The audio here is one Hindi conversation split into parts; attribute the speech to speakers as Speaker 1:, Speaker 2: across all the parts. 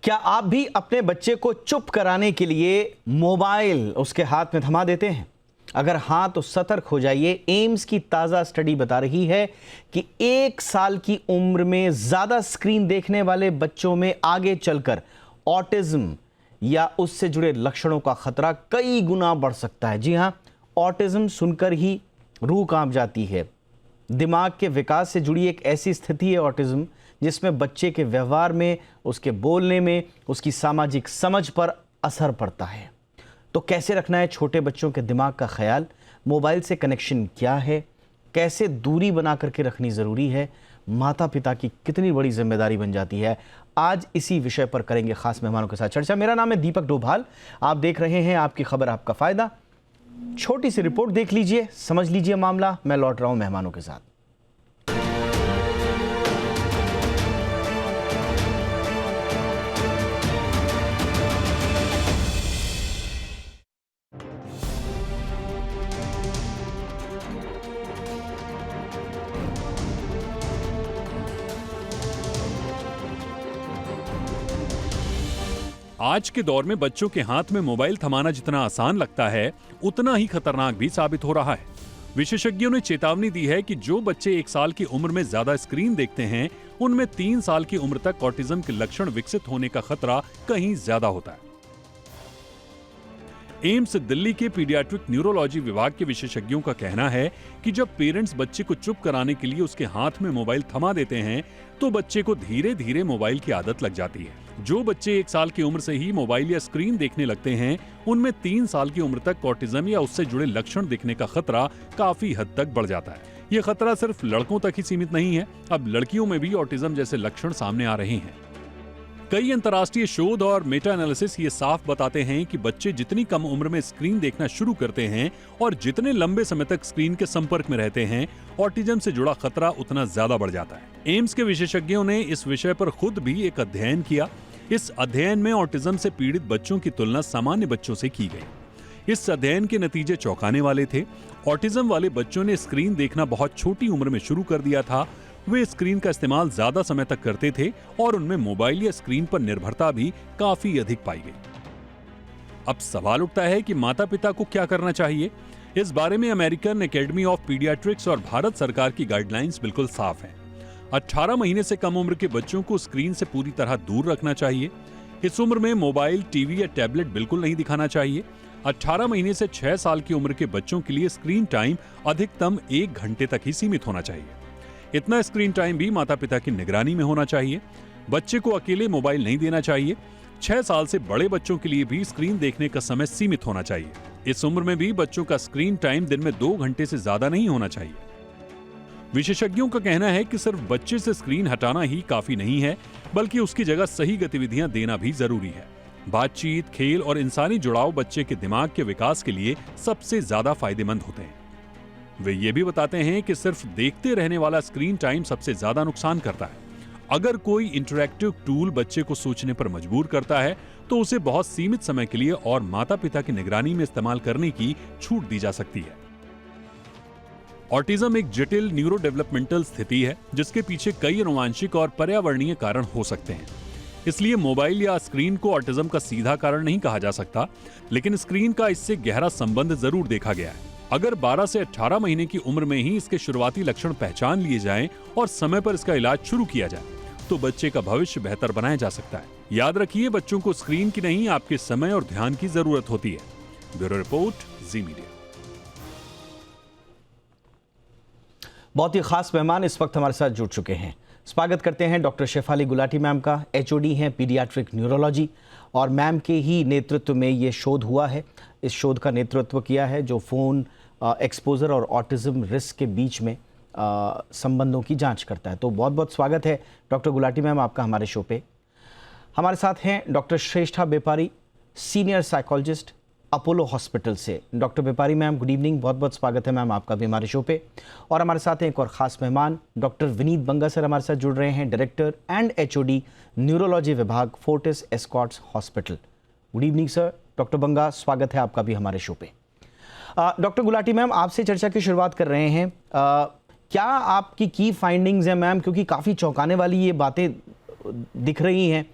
Speaker 1: क्या आप भी अपने बच्चे को चुप कराने के लिए मोबाइल उसके हाथ में थमा देते हैं? अगर हाँ तो सतर्क हो जाइए। एम्स की ताज़ा स्टडी बता रही है कि 1 साल की उम्र में ज़्यादा स्क्रीन देखने वाले बच्चों में आगे चलकर ऑटिज्म या उससे जुड़े लक्षणों का खतरा कई गुना बढ़ सकता है। जी हाँ, ऑटिज्म सुनकर ही रूह कांप जाती है। दिमाग के विकास से जुड़ी एक ऐसी स्थिति है ऑटिज्म जिसमें बच्चे के व्यवहार में, उसके बोलने में, उसकी सामाजिक समझ पर असर पड़ता है। तो कैसे रखना है छोटे बच्चों के दिमाग का ख्याल? मोबाइल से कनेक्शन क्या है? कैसे दूरी बना करके रखनी ज़रूरी है? माता पिता की कितनी बड़ी जिम्मेदारी बन जाती है? आज इसी विषय पर करेंगे खास मेहमानों के साथ चर्चा। मेरा नाम है दीपक डोभाल, आप देख रहे हैं आपकी खबर आपका फ़ायदा। छोटी सी रिपोर्ट देख लीजिए, समझ लीजिए मामला। मैं लौट रहा हूं मेहमानों के साथ।
Speaker 2: आज के दौर में बच्चों के हाथ में मोबाइल थमाना जितना आसान लगता है, उतना ही खतरनाक भी साबित हो रहा है। विशेषज्ञों ने चेतावनी दी है कि जो बच्चे 1 साल की उम्र में ज्यादा स्क्रीन देखते हैं, उनमें 3 साल की उम्र तक ऑटिज्म के लक्षण विकसित होने का खतरा कहीं ज्यादा होता है। एम्स दिल्ली के पीडियाट्रिक न्यूरोलॉजी विभाग के विशेषज्ञों का कहना है कि जब पेरेंट्स बच्चे को चुप कराने के लिए उसके हाथ में मोबाइल थमा देते हैं, तो बच्चे को धीरे धीरे मोबाइल की आदत लग जाती है। जो बच्चे 1 साल की उम्र से ही मोबाइल या स्क्रीन देखने लगते हैं, उनमें 3 साल की उम्र तक ऑटिज्म या उससे जुड़े लक्षण दिखने का खतरा काफी हद तक बढ़ जाता है। ये खतरा सिर्फ लड़कों तक ही सीमित नहीं है, अब लड़कियों में भी ऑटिज्म जैसे लक्षण सामने आ रहे हैं। कई अंतर्राष्ट्रीय शोध और मेटा एनालिसिस ये साफ बताते हैं कि बच्चे जितनी कम उम्र में स्क्रीन देखना शुरू करते हैं और जितने लंबे समय तक स्क्रीन के संपर्क में रहते हैं, ऑटिज्म से जुड़ा खतरा उतना ज्यादा बढ़ जाता है। एम्स के विशेषज्ञों ने इस विषय पर खुद भी एक अध्ययन किया। इस अध्ययन में ऑटिज्म से पीड़ित बच्चों की तुलना सामान्य बच्चों से की गई। इस अध्ययन के नतीजे चौंकाने वाले थे। ऑटिज्म वाले बच्चों ने स्क्रीन देखना बहुत छोटी उम्र में शुरू कर दिया था। वे स्क्रीन का इस्तेमाल ज्यादा समय तक करते थे और उनमें मोबाइल या स्क्रीन पर निर्भरता भी काफी अधिक पाई गई। अब सवाल उठता है कि माता पिता को क्या करना चाहिए। इस बारे में अमेरिकन एकेडमी ऑफ पीडियाट्रिक्स और भारत सरकार की गाइडलाइंस बिल्कुल साफ हैं। 18 महीने से कम उम्र के बच्चों को स्क्रीन से पूरी तरह दूर रखना चाहिए। इस उम्र में मोबाइल, टीवी या टैबलेट बिल्कुल नहीं दिखाना चाहिए। 18 महीने से 6 साल की उम्र के बच्चों के लिए स्क्रीन टाइम अधिकतम 1 घंटे तक ही सीमित होना चाहिए। इतना स्क्रीन टाइम भी माता पिता की निगरानी में होना चाहिए। बच्चे को अकेले मोबाइल नहीं देना चाहिए। 6 साल से बड़े बच्चों के लिए भी स्क्रीन देखने का समय सीमित होना चाहिए। इस उम्र में भी बच्चों का स्क्रीन टाइम दिन में 2 घंटे से ज्यादा नहीं होना चाहिए। विशेषज्ञों का कहना है कि सिर्फ बच्चे से स्क्रीन हटाना ही काफी नहीं है, बल्कि उसकी जगह सही गतिविधियां देना भी जरूरी है। बातचीत, खेल और इंसानी जुड़ाव बच्चे के दिमाग के विकास के लिए सबसे ज्यादा फायदेमंद होते हैं। वे ये भी बताते हैं कि सिर्फ देखते रहने वाला स्क्रीन टाइम सबसे ज्यादा नुकसान करता है। अगर कोई इंटरैक्टिव टूल बच्चे को सोचने पर मजबूर करता है, तो उसे बहुत सीमित समय के लिए और माता पिता की निगरानी में इस्तेमाल करने की छूट दी जा सकती है। ऑटिज्म एक जटिल न्यूरो डेवलपमेंटल स्थिति है, जिसके पीछे कई आनुवंशिक और पर्यावरणीय कारण हो सकते हैं। इसलिए मोबाइल या स्क्रीन को ऑटिज्म का सीधा कारण नहीं कहा जा सकता, लेकिन स्क्रीन का इससे गहरा संबंध जरूर देखा गया है। अगर 12 से 18 महीने की उम्र में ही इसके शुरुआती लक्षण पहचान लिए जाएं और समय पर इसका इलाज शुरू किया जाए, तो बच्चे का भविष्य बेहतर बनाया जा सकता है। याद रखिए, बच्चों को स्क्रीन की नहीं, आपके समय और ध्यान की जरूरत होती है। ब्यूरो रिपोर्ट, जी मीडिया।
Speaker 1: बहुत ही खास मेहमान इस वक्त हमारे साथ जुड़ चुके हैं। स्वागत करते हैं डॉक्टर शेफाली गुलाटी मैम का। एचओडी हैं पीडियाट्रिक न्यूरोलॉजी, और मैम के ही नेतृत्व में ये शोध हुआ है। इस शोध का नेतृत्व किया है जो फ़ोन एक्सपोजर और ऑटिज्म रिस्क के बीच में संबंधों की जांच करता है। तो बहुत बहुत स्वागत है डॉक्टर गुलाटी मैम आपका हमारे शो पे। हमारे साथ हैं डॉक्टर श्रेष्ठा बेपारी, सीनियर साइकोलॉजिस्ट, अपोलो हॉस्पिटल से। डॉक्टर बेपारी मैम, गुड इवनिंग, बहुत बहुत स्वागत है मैम आपका भी हमारे शो पे। और हमारे साथ हैं एक और ख़ास मेहमान, डॉक्टर विनीत बंगा सर हमारे साथ जुड़ रहे हैं, डायरेक्टर एंड एचओडी न्यूरोलॉजी विभाग, Fortis Escorts hospital. Good evening sir. Doctor Banga, स्वागत है आपका भी हमारे शो पे। डॉक्टर गुलाटी मैम, आपसे चर्चा की शुरुआत कर रहे हैं। क्या आपकी की फाइंडिंग्स हैं मैम, क्योंकि काफ़ी चौंकाने वाली ये बातें दिख रही हैं।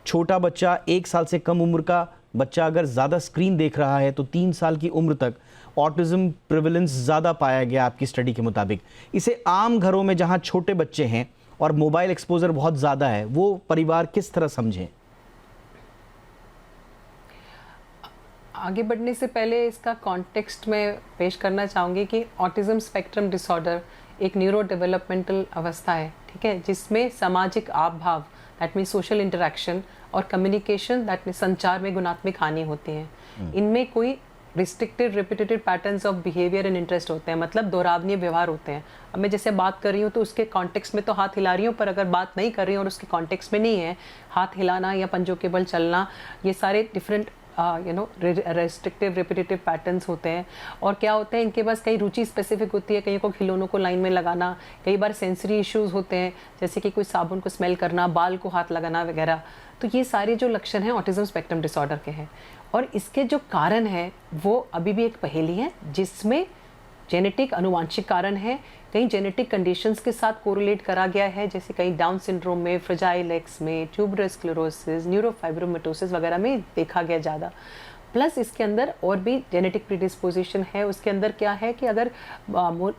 Speaker 1: छोटा बच्चा, 1 साल से कम उम्र का बच्चा अगर ज़्यादा स्क्रीन देख रहा है तो 3 साल की उम्र तक ऑटिज्म प्रिवेलेंस ज़्यादा पाया गया आपकी स्टडी के मुताबिक। इसे आम घरों में जहां छोटे बच्चे हैं और मोबाइल एक्सपोजर बहुत ज़्यादा है, वो परिवार किस तरह समझें?
Speaker 3: आगे बढ़ने से पहले इसका कॉन्टेक्स्ट में पेश करना चाहूँगी कि ऑटिज्म स्पेक्ट्रम डिसऑर्डर एक न्यूरो डेवलपमेंटल अवस्था है, ठीक है, जिसमें सामाजिक आप भाव दैट मीन सोशल इंटरेक्शन और कम्युनिकेशन दैट मीन संचार में गुणात्मक हानि होती है। इनमें कोई restricted repetitive patterns of behaviour and interest होते हैं, मतलब दोहरावनीय व्यवहार होते हैं। अब मैं जैसे बात कर रही हूँ तो उसके कॉन्टेक्स्ट में तो हाथ हिला रही हूँ, पर अगर बात नहीं कर रही हूँ और उसके कॉन्टेक्स्ट में नहीं है, हाथ हिलाना या पंजों के बल चलना, ये सारे डिफरेंट रेस्ट्रिक्टिव रिपीटेटिव पैटर्न्स होते हैं। और क्या होते हैं, इनके पास कई रुचि स्पेसिफिक होती है, कहीं को खिलौनों को लाइन में लगाना, कई बार सेंसरी इश्यूज होते हैं जैसे कि कोई साबुन को स्मेल करना, बाल को हाथ लगाना वगैरह। तो ये सारे जो लक्षण हैं ऑटिज्म स्पेक्ट्रम डिसऑर्डर के हैं, और इसके जो कारण है वो अभी भी एक पहेली है, जिसमें जेनेटिक अनुवांशिक कारण है, कई जेनेटिक कंडीशंस के साथ कोरिलेट करा गया है, जैसे कहीं डाउन सिंड्रोम में, फ्रेजाइल एक्स में, ट्यूबरल स्क्लेरोसिस, न्यूरोफाइब्रोमेटोसिस वगैरह में देखा गया ज़्यादा। प्लस इसके अंदर और भी जेनेटिक प्रीडिस्पोजिशन है। उसके अंदर क्या है कि अगर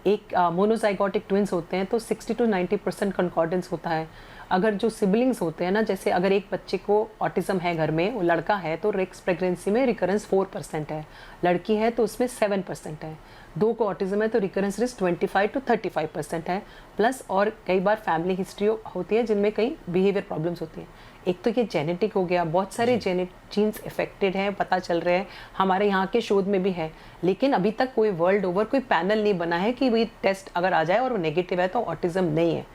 Speaker 3: एक मोनोजाइगोटिक ट्विंस होते हैं तो 60 to 90% कंकॉर्डेंस होता है। अगर जो सिबलिंग्स होते हैं ना, जैसे अगर एक बच्चे को ऑटिज्म है घर में, वो लड़का है तो रेक्स प्रेगनेंसी में रिकरेंस 4% है, लड़की है तो उसमें 7% है। 2 को ऑटिज्म है तो रिकरेंस रिस्क 25 to 35% है। प्लस और कई बार फैमिली हिस्ट्री होती है जिनमें कई बिहेवियर प्रॉब्लम्स होती हैं। एक तो ये जेनेटिक हो गया, बहुत सारे जीन्स इफेक्टेड हैं, पता चल रहे हैं, हमारे यहाँ के शोध में भी है, लेकिन अभी तक कोई वर्ल्ड ओवर कोई पैनल नहीं बना है कि वही टेस्ट अगर आ जाए और वो नेगेटिव है तो ऑटिज्म नहीं है।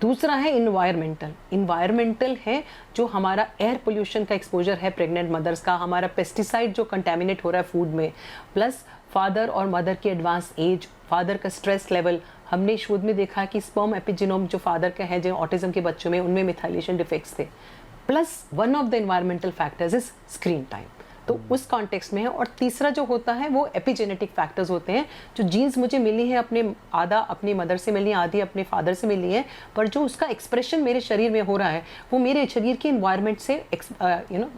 Speaker 3: दूसरा है इन्वायरमेंटल है, जो हमारा एयर पोल्यूशन का एक्सपोजर है प्रेग्नेंट मदर्स का, हमारा पेस्टिसाइड जो कंटेमिनेट हो रहा है फूड में, प्लस फादर और मदर की एडवांस एज, फादर का स्ट्रेस लेवल। हमने शोध में देखा कि स्पर्म एपिजीनोम जो फादर का है, जो ऑटिज्म के बच्चों में, उनमें मिथाइलेशन डिफेक्ट्स थे। Plus one of the environmental factors is screen time, तो उस कॉन्टेक्स्ट में है। और तीसरा जो होता है वो एपिजेनेटिक फैक्टर्स होते हैं, जो जीन्स मुझे मिली है, आधा अपनी मदर से मिली है, आधी अपने फादर से मिली है, पर जो उसका एक्सप्रेशन मेरे शरीर में हो रहा है वो मेरे शरीर के इन्वायरमेंट से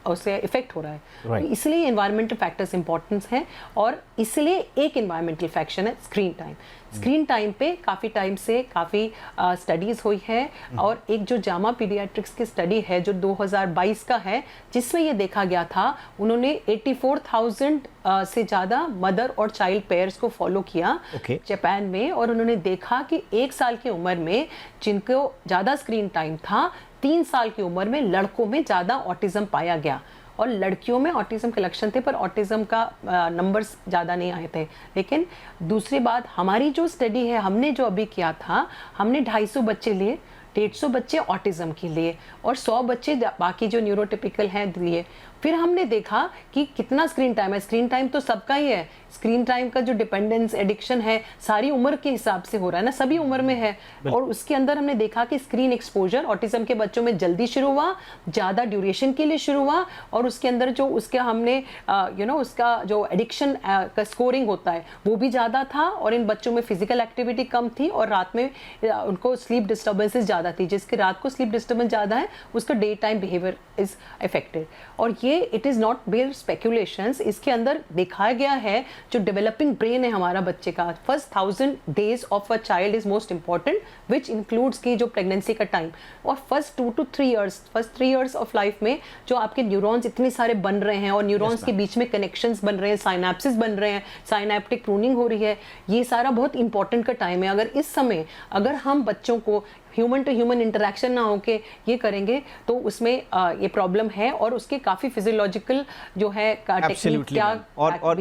Speaker 3: उससे इफेक्ट हो रहा है।
Speaker 1: Right.
Speaker 3: इसलिए इन्वायरमेंटल फैक्टर्स इंपॉर्टेंस हैं, और इसलिए एक इन्वायरमेंटल फैक्टर है स्क्रीन टाइम। स्क्रीन टाइम पे काफ़ी टाइम से काफ़ी स्टडीज़ हुई है, और एक जो जामा पीडियाट्रिक्स की स्टडी है जो 2022 का है, जिसमें ये देखा गया था, उन्होंने 84,000 से ज़्यादा मदर और चाइल्ड पेयर्स को फॉलो किया जापान में, और उन्होंने देखा कि 1 साल की उम्र में जिनको ज़्यादा स्क्रीन टाइम था, 3 साल की उम्र में लड़कों में ज़्यादा ऑटिज्म पाया गया, और लड़कियों में ऑटिज्म के लक्षण थे, पर ऑटिज्म का नंबर्स ज़्यादा नहीं आए थे। लेकिन दूसरी बात, हमारी जो स्टडी है, हमने जो अभी किया था, हमने 250 बच्चे लिए, 150 बच्चे ऑटिज्म के लिए और 100 बच्चे बाकी जो न्यूरोटिपिकल हैं लिए। फिर हमने देखा कि कितना स्क्रीन टाइम है। स्क्रीन टाइम तो सबका ही है, स्क्रीन टाइम का जो डिपेंडेंस एडिक्शन है सारी उम्र के हिसाब से हो रहा है ना, सभी उम्र में है। और उसके अंदर हमने देखा कि स्क्रीन एक्सपोजर ऑटिज्म के बच्चों में जल्दी शुरू हुआ, ज़्यादा ड्यूरेशन के लिए शुरू हुआ, और उसके अंदर जो उसके हमने उसका जो एडिक्शन का स्कोरिंग होता है वो भी ज़्यादा था, और इन बच्चों में फिजिकल एक्टिविटी कम थी, और रात में उनको स्लीप डिस्टर्बेंसेस ज़्यादा थी। जिसके रात को स्लीप डिस्टर्बेंस ज़्यादा है उसका day time behaviour is affected. और ये it is not bare speculations, इसके अंदर दिखाया गया है जो डेवलपिंग ब्रेन है हमारा बच्चे का, first 1000 days of a child is most important, which includes की जो प्रेगनेंसी का टाइम, और first 2 to 3 years, first 3 years of life में जो आपके न्यूरॉन्स इतने सारे बन रहे हैं, और न्यूरॉन्स के बीच में कनेक्शंस बन रहे हैं, साइनेप्सिस बन रहे हैं, साइनेप्टिक प्रूनिंग हो रही है, ये सारा बहुत इंपॉर्टेंट का टाइम है। अगर इस समय अगर हम बच्चों को ह्यूमन टू ह्यूमन इंटरेक्शन ना होके ये करेंगे तो उसमें ये प्रॉब्लम है, और उसके काफ़ी फिजियोलॉजिकल जो है टेक्निक क्या
Speaker 1: और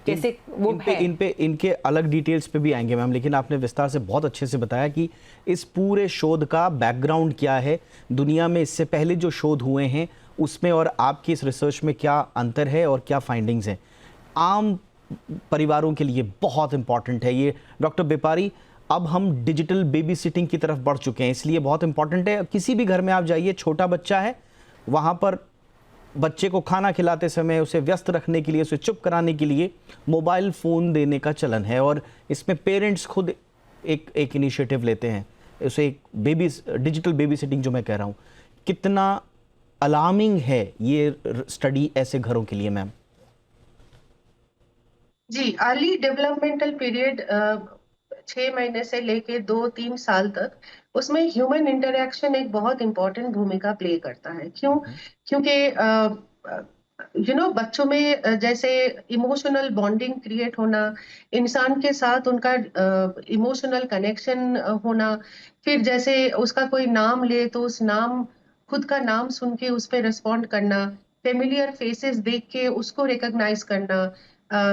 Speaker 3: जैसे वो है,
Speaker 1: इनके अलग डिटेल्स पे भी आएंगे मैम, लेकिन आपने विस्तार से बहुत अच्छे से बताया कि इस पूरे शोध का बैकग्राउंड क्या है, दुनिया में इससे पहले जो शोध हुए हैं उसमें और आपकी इस रिसर्च में क्या अंतर है और क्या फाइंडिंग्स हैं। आम परिवारों के लिए बहुत इंपॉर्टेंट है ये। डॉक्टर बेपारी, अब हम डिजिटल बेबी सिटिंग की तरफ बढ़ चुके हैं, इसलिए बहुत इंपॉर्टेंट है। किसी भी घर में आप जाइए, छोटा बच्चा है, वहाँ पर बच्चे को खाना खिलाते समय उसे व्यस्त रखने के लिए, उसे चुप कराने के लिए मोबाइल फ़ोन देने का चलन है, और इसमें पेरेंट्स खुद एक इनिशिएटिव लेते हैं, उसे एक डिजिटल बेबी सिटिंग जो मैं कह रहा हूँ, कितना अलार्मिंग है ये स्टडी ऐसे घरों के लिए मैम?
Speaker 4: जी, अर्ली डेवलपमेंटल पीरियड 6 महीने से लेके 2-3 साल तक, उसमें ह्यूमन इंटरेक्शन एक बहुत इंपॉर्टेंट भूमिका प्ले करता है। क्यों? क्योंकि बच्चों में जैसे इमोशनल बॉन्डिंग क्रिएट होना, इंसान के साथ उनका इमोशनल कनेक्शन होना, फिर जैसे उसका कोई नाम ले तो उस नाम खुद का नाम सुन के उस पे रिस्पॉन्ड करना, फेमिलियर फेसेस देख के उसको रिकॉग्नाइज करना,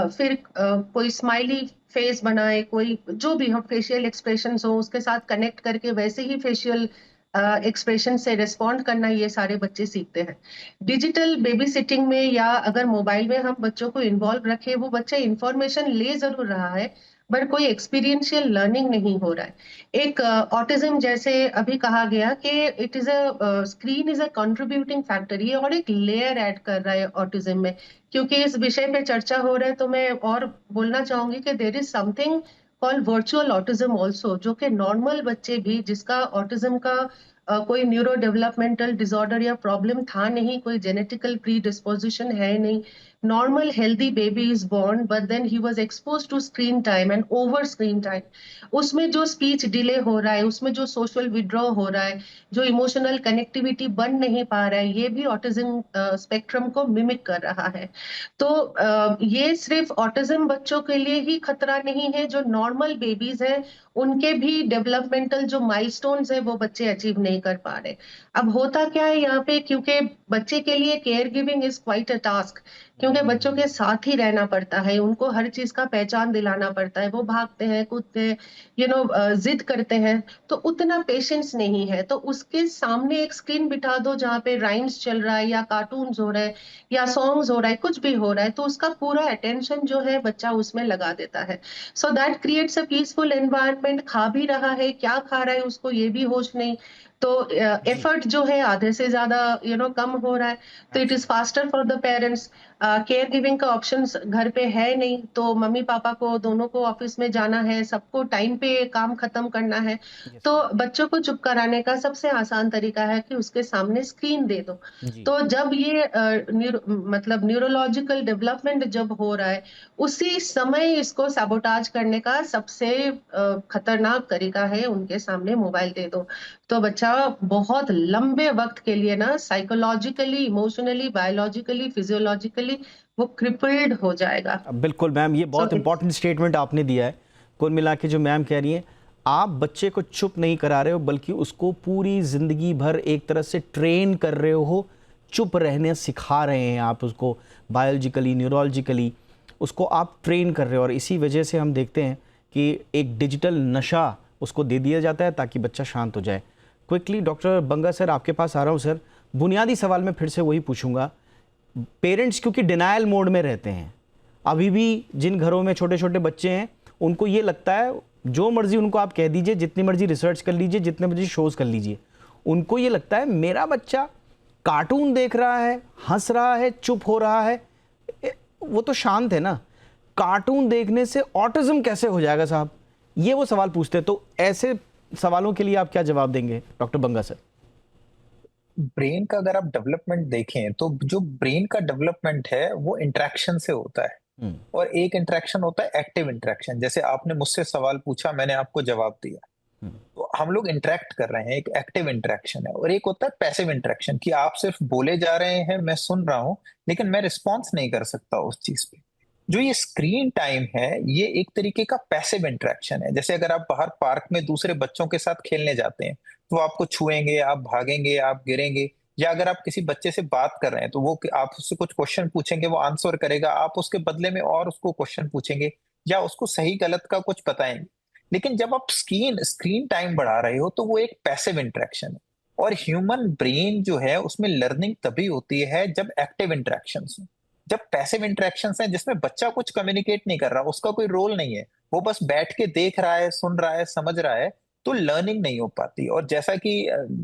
Speaker 4: फिर कोई स्माइली फेस बनाए, कोई जो भी हो फेशियल एक्सप्रेशंस हो उसके साथ कनेक्ट करके वैसे ही फेशियल एक्सप्रेशन से रिस्पॉन्ड करना, ये सारे बच्चे सीखते हैं। डिजिटल बेबी सिटिंग में या अगर मोबाइल में हम बच्चों को इन्वॉल्व रखें, वो बच्चा इंफॉर्मेशन ले जरूर रहा है बट कोई एक्सपीरियंशियल लर्निंग नहीं हो रहा है। एक ऑटिज्म जैसे अभी कहा गया कि it is a screen is a contributing factor, ये और एक लेयर ऐड कर रहा है ऑटिज्म में। क्योंकि इस विषय पे चर्चा हो रहा है तो मैं और बोलना चाहूंगी कि there is something called virtual autism also, जो कि नॉर्मल बच्चे भी जिसका ऑटिज्म का कोई न्यूरो डेवलपमेंटल डिसऑर्डर या प्रॉब्लम था नहीं, कोई जेनेटिकल प्री डिस्पोजिशन है नहीं, normal healthy baby is born but then he was exposed to screen time and over screen time, उसमें जो स्पीच डिले हो रहा है, उसमें जो सोशल विड्रॉ हो रहा है, जो इमोशनल कनेक्टिविटी बन नहीं पा रहा है, ये भी ऑटिज्म स्पेक्ट्रम को मिमिक कर रहा है। तो ये सिर्फ ऑटिज्म बच्चों के लिए ही खतरा नहीं है, जो नॉर्मल बेबीज हैं उनके भी डेवलपमेंटल जो माइलस्टोन्स है वो बच्चे अचीव नहीं कर पा रहे। अब होता क्या है यहाँ पे, क्योंकि बच्चे के लिए care giving is quite a task, क्योंकि बच्चों के साथ ही रहना पड़ता है, उनको हर चीज का पहचान दिलाना पड़ता है, वो भागते हैं, कूदते हैं, जिद करते हैं, तो उतना पेशेंस नहीं है। तो उसके सामने एक स्क्रीन बिठा दो जहाँ पे राइम्स चल रहा है या कार्टून्स हो रहे हैं या सॉन्ग्स हो रहा है, कुछ भी हो रहा है, तो उसका पूरा अटेंशन जो है बच्चा उसमें लगा देता है। So that creates a peaceful environment. खा भी रहा है, क्या खा रहा है उसको ये भी होश नहीं, तो एफर्ट जो है आधे से ज्यादा कम हो रहा है। तो it is faster for the parents. Care giving का ऑप्शन घर पे है नहीं, तो मम्मी पापा को दोनों को ऑफिस में जाना है, सबको टाइम पे काम खत्म करना है, तो बच्चों को चुप कराने का सबसे आसान तरीका है कि उसके सामने स्क्रीन दे दो।
Speaker 1: जी।
Speaker 4: तो जब ये मतलब न्यूरोलॉजिकल डेवलपमेंट जब हो रहा है, उसी समय इसको सैबोटाज करने का सबसे खतरनाक तरीका है उनके सामने मोबाइल दे दो। तो बच्चा बहुत लंबे वक्त के लिए ना साइकोलॉजिकली, इमोशनली, बायोलॉजिकली, फिजियोलॉजिकली वो क्रिपल्ड हो जाएगा।
Speaker 1: बिल्कुल मैम, ये बहुत
Speaker 4: So,
Speaker 1: इंपॉर्टेंट स्टेटमेंट आपने दिया है। कुल मिला के जो मैम कह रही हैं, आप बच्चे को चुप नहीं करा रहे हो बल्कि उसको पूरी ज़िंदगी भर एक तरह से ट्रेन कर रहे हो, चुप रहने सिखा रहे हैं आप उसको, बायोलॉजिकली, न्यूरोलॉजिकली उसको आप ट्रेन कर रहे हो। और इसी वजह से हम देखते हैं कि एक डिजिटल नशा उसको दे दिया जाता है ताकि बच्चा शांत हो जाए। क्विकली डॉक्टर बंगा सर आपके पास आ रहा हूँ सर। बुनियादी सवाल मैं फिर से वही पूछूंगा, पेरेंट्स क्योंकि डिनायल मोड में रहते हैं, अभी भी जिन घरों में छोटे छोटे बच्चे हैं उनको ये लगता है जो मर्जी उनको आप कह दीजिए, जितनी मर्जी रिसर्च कर लीजिए, जितने मर्जी शोज़ कर लीजिए, उनको ये लगता है मेरा बच्चा कार्टून देख रहा है, हंस रहा है, चुप हो रहा है, वो तो शांत है ना, कार्टून देखने से ऑटिज्म कैसे हो जाएगा साहब? ये वो सवाल पूछते हैं। तो ऐसे सवालों के लिए आप क्या जवाब देंगे डॉक्टर बंगा सर?
Speaker 5: ब्रेन का अगर आप डेवलपमेंट देखें तो जो ब्रेन का डेवलपमेंट है वो इंटरेक्शन से होता है, और एक इंटरेक्शन होता है एक्टिव इंटरेक्शन। जैसे आपने मुझसे सवाल पूछा, मैंने आपको जवाब दिया, तो हम लोग इंटरेक्ट कर रहे हैं, एक एक्टिव इंटरेक्शन है। और एक होता है पैसिव इंटरेक्शन कि आप सिर्फ बोले जा रहे हैं, मैं सुन रहा हूं लेकिन मैं रिस्पॉन्स नहीं कर सकता उस चीज पे। जो ये स्क्रीन टाइम है ये एक तरीके का पैसिव इंटरेक्शन है। जैसे अगर आप बाहर पार्क में दूसरे बच्चों के साथ खेलने जाते हैं तो वो आपको छुएंगे, आप भागेंगे, आप गिरेंगे, या अगर आप किसी बच्चे से बात कर रहे हैं तो वो आप उससे कुछ क्वेश्चन पूछेंगे, वो आंसर करेगा, आप उसके बदले में और उसको क्वेश्चन पूछेंगे या उसको सही गलत का कुछ बताएंगे। लेकिन जब आप स्क्रीन टाइम बढ़ा रहे हो तो वो एक पैसिव इंटरेक्शन है। और ह्यूमन ब्रेन जो है उसमें लर्निंग तभी होती है जब एक्टिव इंटरेक्शन हो। जब पैसिव इंटरेक्शन है जिसमें बच्चा कुछ कम्युनिकेट नहीं कर रहा, उसका कोई रोल नहीं है, वो बस बैठ के देख रहा है, सुन रहा है, समझ रहा है, तो लर्निंग नहीं हो पाती। और जैसा कि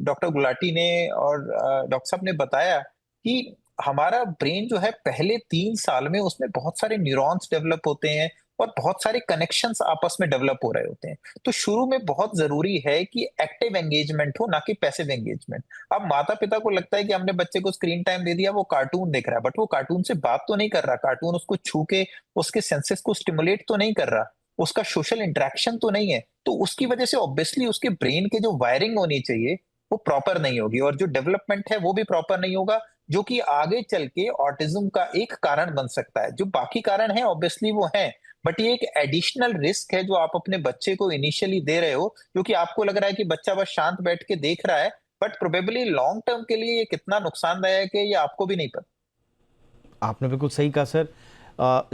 Speaker 5: डॉक्टर गुलाटी ने और डॉक्टर साहब ने बताया कि हमारा ब्रेन जो है पहले 3 साल में उसमें बहुत सारे न्यूरॉन्स डेवलप होते हैं और बहुत सारे कनेक्शंस आपस में डेवलप हो रहे होते हैं। तो शुरू में बहुत जरूरी है कि एक्टिव एंगेजमेंट हो, ना कि पैसिव एंगेजमेंट। अब माता पिता को लगता है कि हमने बच्चे को स्क्रीन टाइम दे दिया, वो कार्टून देख रहा है, बट वो कार्टून से बात तो नहीं कर रहा, कार्टून उसको छू के उसके सेंसेस को स्टिमुलेट तो नहीं कर रहा, उसका सोशल इंटरेक्शन तो नहीं है। तो उसकी वजह से ऑब्वियसली उसके ब्रेन के जो वायरिंग होनी चाहिए वो प्रॉपर नहीं होगी, और जो डेवलपमेंट है वो भी प्रॉपर नहीं होगा, जो कि आगे चल के ऑटिज्म का एक कारण बन सकता है। जो बाकी कारण है ऑब्वियसली वो है, बट ये एक एडिशनल रिस्क है जो आप अपने बच्चे को इनिशियली दे रहे हो, क्योंकि आपको लग रहा है कि बच्चा बस शांत बैठ के देख रहा है, बट प्रोबेबली लॉन्ग टर्म के लिए ये कितना नुकसानदायक है ये आपको भी नहीं पता।
Speaker 1: आपने बिल्कुल सही कहा सर।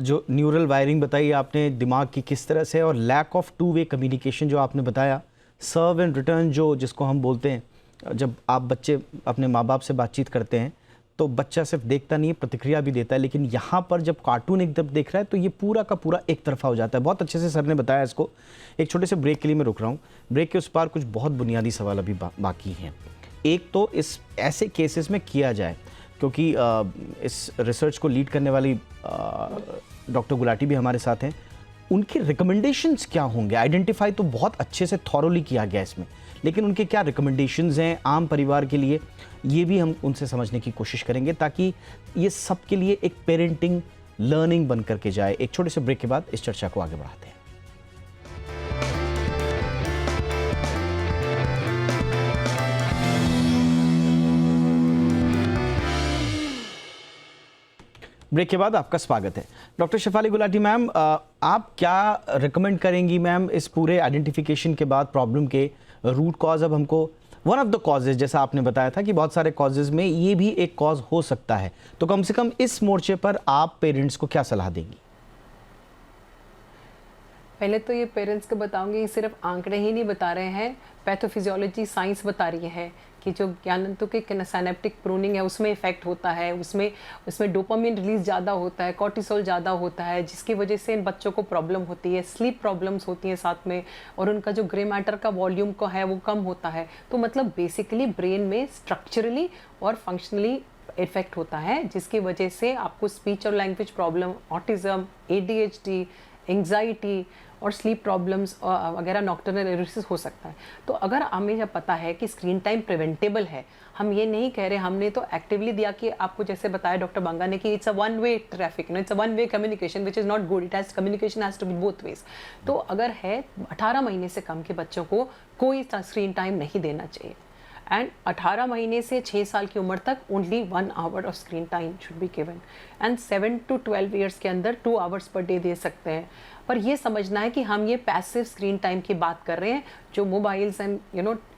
Speaker 1: जो न्यूरल वायरिंग बताई आपने दिमाग की किस तरह से, और lack of two way communication जो आपने बताया, सर्व एंड रिटर्न जो जिसको हम बोलते हैं, जब आप बच्चे अपने माँ बाप से बातचीत करते हैं तो बच्चा सिर्फ देखता नहीं है, प्रतिक्रिया भी देता है, लेकिन यहाँ पर जब कार्टून एकदम देख रहा है तो ये पूरा का पूरा एक तरफा हो जाता है। बहुत अच्छे से सर ने बताया इसको। एक छोटे से ब्रेक के लिए मैं रुक रहा हूँ, ब्रेक के उस पार कुछ बहुत बुनियादी सवाल अभी बाकी हैं। एक तो इस ऐसे केसेस में किया जाए, क्योंकि इस रिसर्च को लीड करने वाली डॉक्टर गुलाटी भी हमारे साथ हैं, उनके रिकमेंडेशंस क्या होंगे? आइडेंटिफाई तो बहुत अच्छे से थॉरोली किया गया इसमें, लेकिन उनके क्या रिकमेंडेशंस हैं आम परिवार के लिए, ये भी हम उनसे समझने की कोशिश करेंगे, ताकि ये सब के लिए एक पेरेंटिंग लर्निंग बन करके जाए। एक छोटे से ब्रेक के बाद इस चर्चा को आगे बढ़ाते हैं। ब्रेक के बाद आपका स्वागत है। डॉक्टर शेफाली गुलाटी मैम, आप क्या रिकमेंड करेंगी मैम इस पूरे आइडेंटिफिकेशन के बाद प्रॉब्लम के रूट कॉज? अब हमको वन ऑफ द कॉजेज, जैसा आपने बताया था कि बहुत सारे कॉजेज में ये भी एक कॉज हो सकता है, तो कम से कम इस मोर्चे पर आप पेरेंट्स को क्या सलाह देंगी?
Speaker 3: पहले तो ये पेरेंट्स को बताऊंगी, सिर्फ आंकड़े ही नहीं बता रहे हैं, पैथोफिजियोलॉजी साइंस बता रही है कि जो ज्ञानांतों के सिनेप्टिक प्रूनिंग है उसमें इफेक्ट होता है, उसमें डोपामिन रिलीज ज़्यादा होता है, कॉर्टिसोल ज़्यादा होता है, जिसकी वजह से इन बच्चों को प्रॉब्लम होती है, स्लीप प्रॉब्लम्स होती हैं साथ में, और उनका जो ग्रे मैटर का वॉल्यूम को है वो कम होता है। तो मतलब बेसिकली ब्रेन में स्ट्रक्चरली और फंक्शनली इफेक्ट होता है, जिसकी वजह से आपको स्पीच और language problem, autism, ADHD, anxiety और स्लीप प्रॉब्लम्स वगैरह, नॉक्टर्नल एरिसिस हो सकता है। तो अगर हमें जब पता है कि स्क्रीन टाइम प्रिवेंटेबल है, हम ये नहीं कह रहे, हमने तो एक्टिवली दिया कि आपको जैसे बताया डॉक्टर बांगा ने कि it's a one way traffic, it's a one way communication which is not good, it has communication has to be both ways. तो अगर है 18 महीने से कम के बच्चों को कोई स्क्रीन टाइम नहीं देना चाहिए, एंड 18 महीने से 6 साल की उम्र तक only 1 hour of screen time should be given, and 7 to 12 years के अंदर 2 आवर्स पर डे दे सकते हैं। पर ये समझना है कि हम ये पैसिव स्क्रीन टाइम की बात कर रहे हैं, जो mobiles and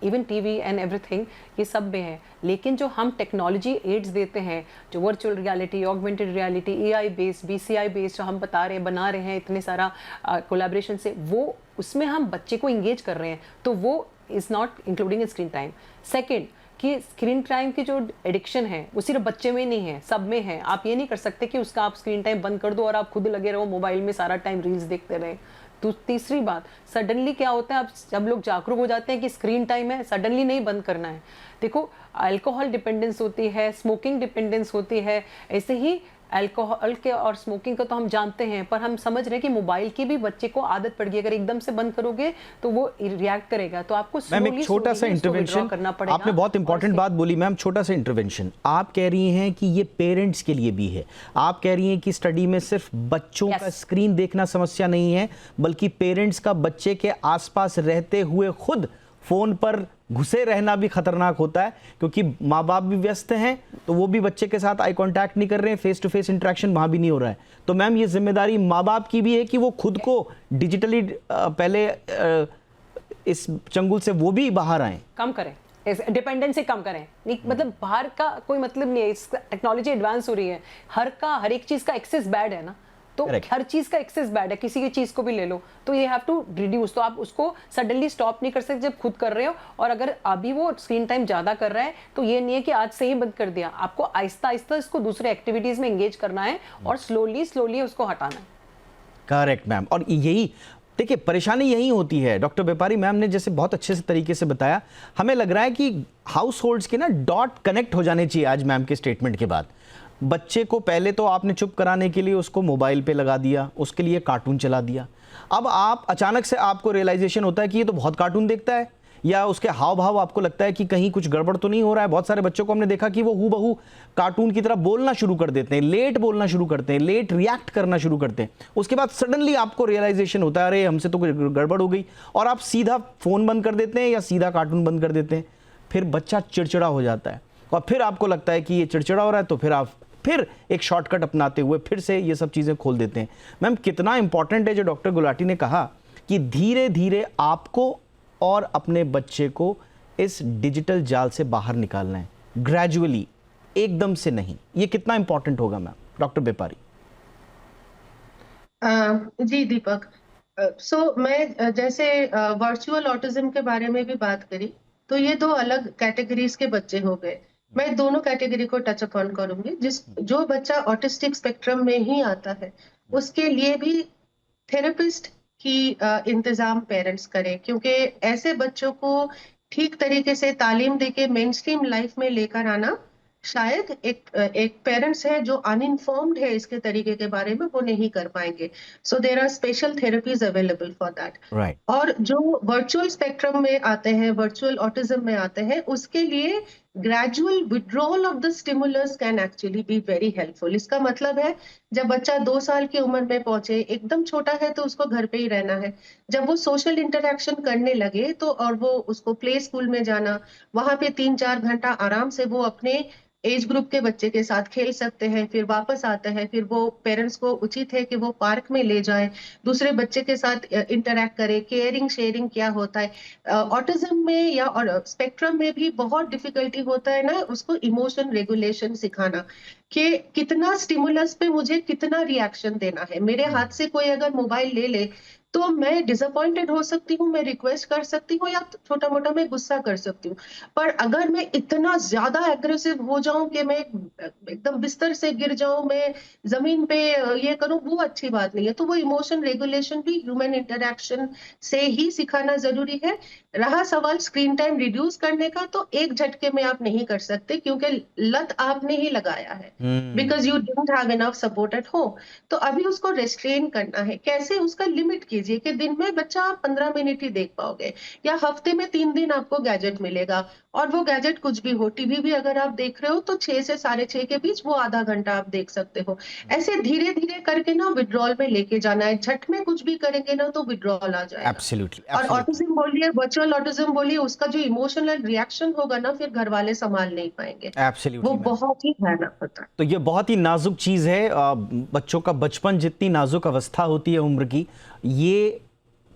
Speaker 3: even TV and everything ये सब में है, लेकिन जो हम टेक्नोलॉजी एड्स देते हैं, जो virtual reality, augmented reality, AI based, BCI based जो हम बना रहे हैं इतने सारा कोलैबोरेशन से, वो उसमें हम बच्चे को इंगेज कर रहे हैं, तो वो is not including screen time. Second, कि स्क्रीन टाइम की जो एडिक्शन है वो सिर्फ बच्चे में नहीं है, सब में है। आप ये नहीं कर सकते कि उसका आप स्क्रीन टाइम बंद कर दो और आप खुद लगे रहो मोबाइल में सारा टाइम रील्स देखते रहे। तो तीसरी बात, सडनली क्या होता है, अब जब लोग जागरूक हो जाते हैं कि स्क्रीन टाइम है, सडनली नहीं बंद करना है। देखो, अल्कोहल डिपेंडेंस होती है, स्मोकिंग डिपेंडेंस होती है, ऐसे ही अल्कोहल के और स्मोकिंग का तो हम जानते हैं, पर हम समझ रहे हैं कि मोबाइल की भी बच्चे को आदत पड़ गई, अगर एकदम से बंद करोगे तो वो रिएक्ट करेगा। तो आपको
Speaker 1: मैम एक छोटा सा इंटरवेंशन
Speaker 3: करना पड़ेगा।
Speaker 1: आपने बहुत इंपॉर्टेंट बात बोली मैम, छोटा सा इंटरवेंशन। आप कह रही हैं कि ये पेरेंट्स के लिए भी है, आप कह रही हैं कि स्टडी में सिर्फ बच्चों का स्क्रीन देखना समस्या नहीं है, बल्कि पेरेंट्स का बच्चे के आसपास रहते हुए खुद फोन पर घुसे रहना भी खतरनाक होता है, क्योंकि माँ बाप भी व्यस्त हैं तो वो भी बच्चे के साथ आई कांटेक्ट नहीं कर रहे हैं, फेस टू फेस इंटरेक्शन वहां भी नहीं हो रहा है। तो मैम ये जिम्मेदारी माँ बाप की भी है कि वो खुद को डिजिटली पहले इस चंगुल से वो भी बाहर आए,
Speaker 3: कम करें, डिपेंडेंसी कम करें। मतलब बाहर का कोई मतलब नहीं है, टेक्नोलॉजी एडवांस हो रही है, हर एक चीज का एक्सेस बैड है ना, तो हर चीज का एक्सेस बैड है, किसी की चीज को भी ले लो, तो ये हैव टू रिड्यूस। तो आप उसको सडनली स्टॉप नहीं कर सकते जब खुद कर रहे हो, और अगर अभी वो स्क्रीन टाइम ज्यादा कर रहा है तो ये नहीं है कि आज से ही बंद कर दिया, आपको आहिस्ता आहिस्ता इसको दूसरे एक्टिविटीज में एंगेज करना है और स्लोली उसको हटाना है।
Speaker 1: Correct ma'am. और यही देखिए परेशानी यही होती है, डॉक्टर बेपारी मैम ने जैसे बहुत अच्छे से तरीके से बताया, हमें लग रहा है कि हाउस होल्ड्स के ना डॉट कनेक्ट हो जाने चाहिए आज मैम के स्टेटमेंट के बाद। बच्चे को पहले तो आपने चुप कराने के लिए उसको मोबाइल पे लगा दिया, उसके लिए कार्टून चला दिया। अब आप अचानक से आपको रियलाइजेशन होता है कि ये तो बहुत कार्टून देखता है, या उसके हाव भाव आपको लगता है कि कहीं कुछ गड़बड़ तो नहीं हो रहा है। बहुत सारे बच्चों को हमने देखा कि वो हूबहू कार्टून की तरह बोलना शुरू कर देते हैं, लेट बोलना शुरू करते हैं, लेट रिएक्ट करना शुरू करते हैं। उसके बाद सडनली आपको रियलाइजेशन होता है अरे हमसे तो कुछ गड़बड़ हो गई, और आप सीधा फ़ोन बंद कर देते हैं या सीधा कार्टून बंद कर देते हैं। फिर बच्चा चिड़चिड़ा हो जाता है और फिर आपको लगता है कि ये चिड़चिड़ा हो रहा है, तो फिर आप फिर एक शॉर्टकट अपनाते हुए फिर से ये सब चीज़ें खोल देते हैं। मैम, कितना इंपॉर्टेंट है जो डॉक्टर गुलाटी ने कहा कि धीरे धीरे आपको और अपने बच्चे को इस डिजिटल जाल से बाहर निकालना है, ग्रेजुअली, एकदम से नहीं। ये कितना इंपॉर्टेंट होगा मैम, डॉक्टर बेपारी?
Speaker 4: जी दीपक, मैं जैसे वर्चुअल ऑटिज्म के बारे में भी बात करी, तो ये दो अलग कैटेगरीज के बच्चे हो गए। मैं दोनों कैटेगरी को टच अपॉन करूंगी। जो बच्चा ऑटिस्टिक स्पेक्ट्रम में ही आता है उसके लिए भी थेरेपिस्ट की इंतजाम पेरेंट्स करें, क्योंकि ऐसे बच्चों को ठीक तरीके से तालीम देके मेन स्ट्रीम लाइफ में लेकर आना शायद एक पेरेंट्स है जो अनइन्फॉर्म्ड है इसके तरीके के बारे में, वो नहीं कर पाएंगे। So there are special therapies available for that.
Speaker 1: Right.
Speaker 4: और जो वर्चुअल स्पेक्ट्रम में आते हैं, वर्चुअल ऑटिज्म में आते हैं, उसके लिए gradual withdrawal of the stimulus can actually be very helpful. इसका मतलब है जब बच्चा 2 साल की उम्र में पहुंचे, एकदम छोटा है तो उसको घर पे ही रहना है। जब वो सोशल इंटरेक्शन करने लगे तो, और वो उसको प्ले स्कूल में जाना, वहां पे 3-4 घंटा आराम से वो अपने एज ग्रुप के बच्चे के साथ खेल सकते हैं, फिर वापस आते हैं, फिर वो पेरेंट्स को उचित है कि वो पार्क में ले जाए, दूसरे बच्चे के साथ इंटरेक्ट करे, केयरिंग शेयरिंग क्या होता है। ऑटिज्म में या स्पेक्ट्रम में भी बहुत डिफिकल्टी होता है ना उसको इमोशन रेगुलेशन सिखाना, कि कितना स्टिमुलस पे मुझे कितना रिएक्शन देना है। मेरे हाथ से कोई अगर मोबाइल ले ले तो मैं डिसअपॉइंटेड हो सकती हूँ, मैं रिक्वेस्ट कर सकती हूँ, या छोटा मोटा मैं गुस्सा कर सकती हूँ। पर अगर मैं इतना ज्यादा एग्रेसिव हो जाऊं कि मैं एकदम बिस्तर से गिर जाऊं, मैं जमीन पे ये करूं, वो अच्छी बात नहीं है। तो वो इमोशन रेगुलेशन भी ह्यूमन इंटरेक्शन से ही सिखाना जरूरी है। रहा सवाल स्क्रीन टाइम रिड्यूस करने का, तो एक झटके में आप नहीं कर सकते, क्योंकि लत आपने ही लगाया है, because you don't have enough support at home. तो अभी उसको रेस्ट्रेन करना है। कैसे? उसका लिमिट कीजिए कि दिन में बच्चा आप 15 मिनट ही देख पाओगे, या हफ्ते में 3 दिन आपको गैजेट मिलेगा, और वो गैजेट कुछ भी हो। टीवी भी अगर आप देख रहे हो तो 6 से 6:30 के बीच वो आधा घंटा आप देख सकते हो। ऐसे धीरे धीरे करके ना विड्रॉल में लेके जाना है। झट में कुछ भी करेंगे ना तो विड्रॉल आ जाएगा।
Speaker 1: एब्सोल्युटली,
Speaker 4: और ऑटिज्म बोलिए, वर्चुअल ऑटिज्म बोलिए, उसका जो इमोशनल रिएक्शन होगा ना, फिर घर वाले संभाल नहीं पाएंगे। वो
Speaker 1: एब्सोल्युटली।
Speaker 4: बहुत ही भयानक होता है।
Speaker 1: तो ये बहुत ही नाजुक चीज़ है। बच्चों का बचपन जितनी नाजुक अवस्था होती है उम्र की, ये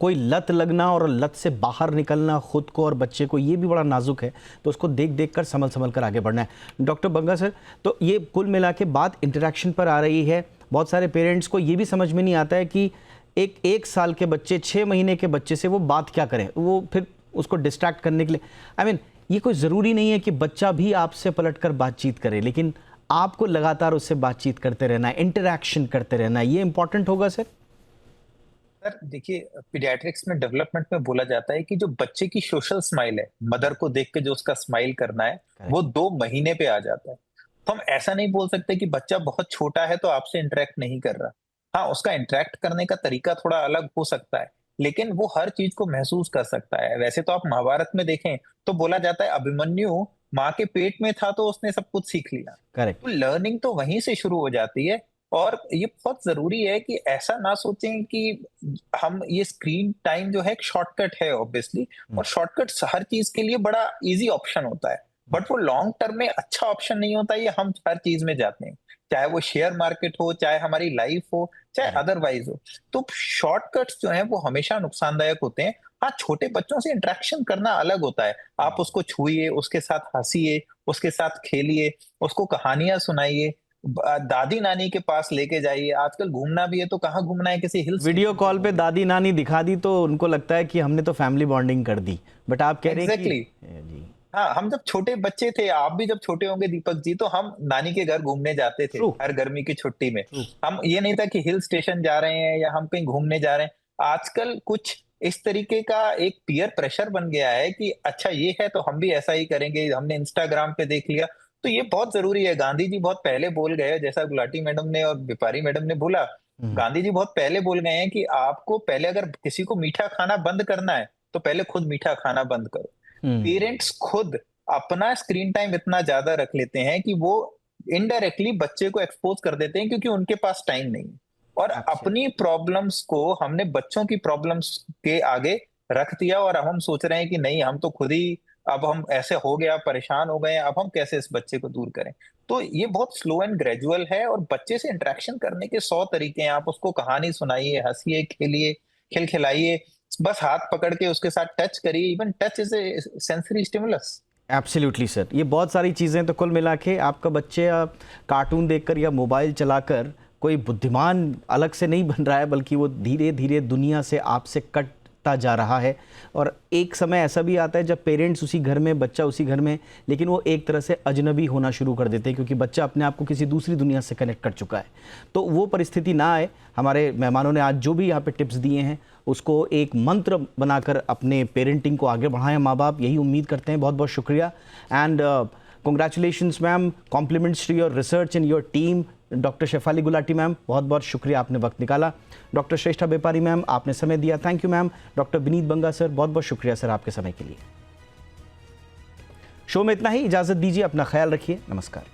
Speaker 1: कोई लत लगना और लत से बाहर निकलना खुद को और बच्चे को, ये भी बड़ा नाजुक है। तो उसको देख देख कर संभल कर आगे बढ़ना है। डॉक्टर बंगा सर, तो ये कुल मिला के बात इंटरेक्शन पर आ रही है। बहुत सारे पेरेंट्स को ये भी समझ में नहीं आता है कि एक साल के बच्चे, 6 महीने के बच्चे से वो बात क्या करें, वो फिर उसको डिस्ट्रैक्ट करने के लिए, आई मीन ये कोई ज़रूरी नहीं है कि बच्चा भी आपसे पलट कर बातचीत करे, लेकिन आपको लगातार उससे बातचीत करते रहना है, इंटरेक्शन करते रहना है, ये इंपॉर्टेंट होगा सर।
Speaker 5: सर देखिए, पीडियाट्रिक्स में डेवलपमेंट में बोला जाता है कि जो बच्चे की सोशल स्माइल है, मदर को देख के जो उसका स्माइल करना है, वो 2 महीने पे आ जाता है। तो हम ऐसा नहीं बोल सकते कि बच्चा बहुत छोटा है तो आपसे इंटरेक्ट नहीं कर रहा। हाँ, उसका इंटरेक्ट करने का तरीका थोड़ा अलग हो सकता है, लेकिन वो हर चीज को महसूस कर सकता है। वैसे तो आप महाभारत में देखें तो बोला जाता है अभिमन्यु माँ के पेट में था तो उसने सब कुछ सीख लिया।
Speaker 1: करेक्ट।
Speaker 5: तो लर्निंग तो वहीं से शुरू हो जाती है। और ये बहुत जरूरी है कि ऐसा ना सोचें कि हम ये स्क्रीन टाइम जो है एक शॉर्टकट है ऑब्वियसली, और शॉर्टकट हर चीज के लिए बड़ा इजी ऑप्शन होता है, बट वो लॉन्ग टर्म में अच्छा ऑप्शन नहीं होता। ये हम हर चीज में जाते हैं, चाहे वो शेयर मार्केट हो, चाहे हमारी लाइफ हो, चाहे अदरवाइज हो। तो शॉर्टकट्स जो हैं वो हमेशा नुकसानदायक होते हैं। हाँ, छोटे बच्चों से इंटरेक्शन करना अलग होता है। आप उसको छुइए, उसके साथ हंसिए, उसके साथ खेलिए, उसको कहानियां सुनाइए, दादी नानी के पास लेके जाइए। आजकल घूमना भी है तो कहाँ घूमना है, किसी हिल
Speaker 1: वीडियो कॉल पे दादी नानी दिखा दी तो उनको लगता है कि हमने तो फैमिली बॉन्डिंग कर दी, बट आप कह रहे हैं कि जी।
Speaker 5: हाँ, हम जब छोटे बच्चे थे, आप भी जब छोटे होंगे दीपक जी, तो हम नानी के घर घूमने जाते थे हर गर्मी की छुट्टी में। हम ये नहीं था कि हिल स्टेशन जा रहे हैं या हम कहीं घूमने जा रहे हैं। आजकल कुछ इस तरीके का एक पीयर प्रेशर बन गया है कि अच्छा ये है तो हम भी ऐसा ही करेंगे, हमने इंस्टाग्राम पे देख लिया तो ये बहुत जरूरी है। गांधी जी बहुत पहले बोल गए, जैसा गुलाटी मैडम ने और बिपारी मैडम ने बोला, गांधी जी बहुत पहले बोल गए हैं कि आपको पहले अगर किसी को मीठा खाना बंद करना है तो पहले खुद मीठा खाना बंद करो। पेरेंट्स खुद अपना स्क्रीन टाइम इतना ज्यादा रख लेते हैं कि वो इनडायरेक्टली बच्चे को एक्सपोज कर देते हैं, क्योंकि उनके पास टाइम नहीं है, और अपनी प्रॉब्लम्स को हमने बच्चों की प्रॉब्लम्स के आगे रख दिया, और अब हम सोच रहे हैं कि नहीं, हम तो खुद ही अब हम ऐसे हो गया, परेशान हो गए हैं, अब हम कैसे इस बच्चे को दूर करें। तो ये बहुत स्लो एंड ग्रेजुअल है, और बच्चे से इंटरेक्शन करने के 100 तरीके हैं। आप उसको कहानी सुनाइए, हंसिए, खेलिए, खिलखिलाइए, बस हाथ पकड़ के उसके साथ टच करिए। Even touch is a sensory stimulus.
Speaker 1: Absolutely sir, ये बहुत सारी चीज़ें। तो कुल मिला के आपका बच्चे कार्टून देखकर या मोबाइल चलाकर कोई बुद्धिमान अलग से नहीं बन रहा है, बल्कि वो धीरे धीरे दुनिया से आपसे कटता जा रहा है। और एक समय ऐसा भी आता है जब पेरेंट्स उसी घर में, बच्चा उसी घर में, लेकिन वो एक तरह से अजनबी होना शुरू कर देते हैं, क्योंकि बच्चा अपने आप को किसी दूसरी दुनिया से कनेक्ट कर चुका है। तो वो परिस्थिति ना आए। हमारे मेहमानों ने आज जो भी यहाँ पे टिप्स दिए हैं उसको एक मंत्र बनाकर अपने पेरेंटिंग को आगे बढ़ाएं माँ बाप, यही उम्मीद करते हैं। बहुत बहुत शुक्रिया and congratulations ma'am, compliments to your research and your team. Doctor Shefali Gulati ma'am, बहुत बहुत शुक्रिया, आपने वक्त निकाला। डॉक्टर श्रेष्ठा बेपारी मैम, आपने समय दिया, thank you ma'am. Doctor Vineet Banga sir, बहुत बहुत शुक्रिया सर आपके समय के लिए। शो में इतना ही, इजाज़त दीजिए, अपना ख्याल रखिए, नमस्कार।